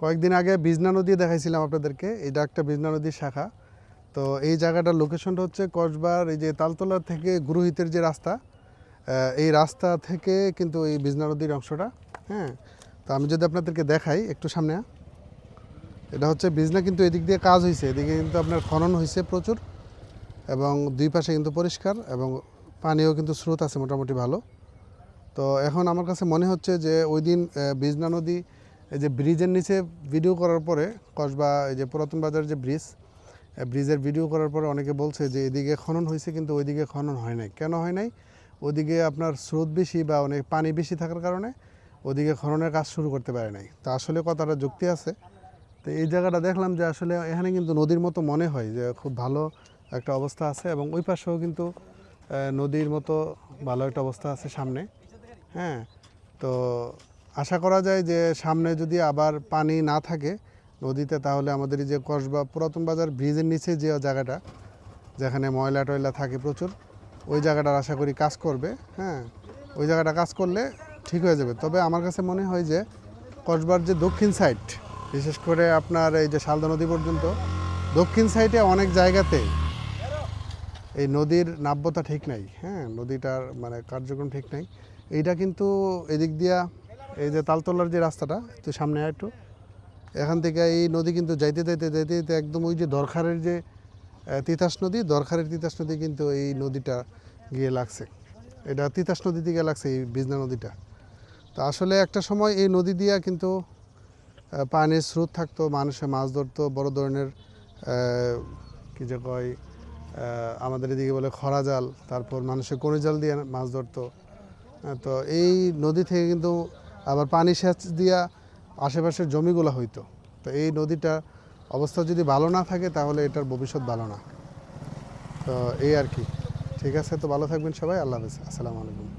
কয়েকদিন আগে বিজনা নদী দেখাইছিলাম আপনাদেরকে। এটা একটা বিজনা নদীর শাখা। তো এই জায়গাটার লোকেশনটা হচ্ছে কসবার এই যে তালতলা থেকে গুরুহিতের যে রাস্তা, এই রাস্তা থেকে কিন্তু এই বিজনা নদীর অংশটা। হ্যাঁ, তো আমি যদি আপনাদেরকে দেখাই একটু সামনে, এটা হচ্ছে বিজনা, কিন্তু এদিক দিয়ে কাজ হয়েছে, এদিকে কিন্তু আপনার খনন হয়েছে প্রচুর, এবং দুই পাশে কিন্তু পরিষ্কার, এবং পানিও কিন্তু স্রোত আছে মোটামুটি ভালো। তো এখন আমার কাছে মনে হচ্ছে যে ওই দিন বিজনা নদী এই যে ব্রিজের নিচে ভিডিও করার পরে, কসবা এই যে পুরাতন বাজার যে ব্রিজের ভিডিও করার পরে অনেকে বলছে যে এদিকে খনন হয়েছে, কিন্তু ওইদিকে খনন হয় নাই। কেন হয় নাই? ওদিকে আপনার স্রোত বেশি বা অনেক পানি বেশি থাকার কারণে ওদিকে খননের কাজ শুরু করতে পারে নাই। তো আসলে কথাটা যুক্তি আছে। তো এই জায়গাটা দেখলাম যে আসলে এখানে কিন্তু নদীর মতো মনে হয়, যে খুব ভালো একটা অবস্থা আছে, এবং ওই পাশেও কিন্তু নদীর মতো ভালো একটা অবস্থা আছে সামনে। হ্যাঁ, তো আশা করা যায় যে সামনে যদি আবার পানি না থাকে নদীতে, তাহলে আমাদের এই যে কসবা পুরাতন বাজার ব্রিজের নিচে যে জায়গাটা, যেখানে ময়লা টয়লা থাকে প্রচুর, ওই জায়গাটার আশা করি কাজ করবে। হ্যাঁ, ওই জায়গাটা কাজ করলে ঠিক হয়ে যাবে। তবে আমার কাছে মনে হয় যে কসবার যে দক্ষিণ সাইড, বিশেষ করে আপনার এই যে শালদা নদী পর্যন্ত দক্ষিণ সাইডে অনেক জায়গাতে এই নদীর নাব্যতা ঠিক নাই। হ্যাঁ, নদীটার মানে কার্যক্রম ঠিক নাই। এইটা কিন্তু এদিক দিয়া এই যে তালতলার যে রাস্তাটা একটু সামনে একটু, এখান থেকে এই নদী কিন্তু যাইতে যাইতে যাইতে যাইতে একদম ওই যে দরখারের যে দরখারের তিতাস নদী কিন্তু এই নদীটা গিয়ে লাগছে। এটা তিতাস নদী থেকে লাগছে এই বিজনা নদীটা। তো আসলে একটা সময় এই নদী দিয়া কিন্তু পানির স্রোত থাকতো, মানুষে মাছ ধরতো, বড় ধরনের কী যে কয়, আমাদের এদিকে বলে খরা জাল, তারপর মানুষে কোনি জাল দিয়ে মাছ ধরতো। তো এই নদী থেকে কিন্তু আবার পানি সেচ দিয়া আশেপাশের জমিগুলো হইতো। তো এই নদীটা অবস্থা যদি ভালো না থাকে তাহলে এটার ভবিষ্যৎ ভালো না। তো এই আর কি। ঠিক আছে, তো ভালো থাকবেন সবাই। আল্লাহ হাফেজ, আসসালামু আলাইকুম।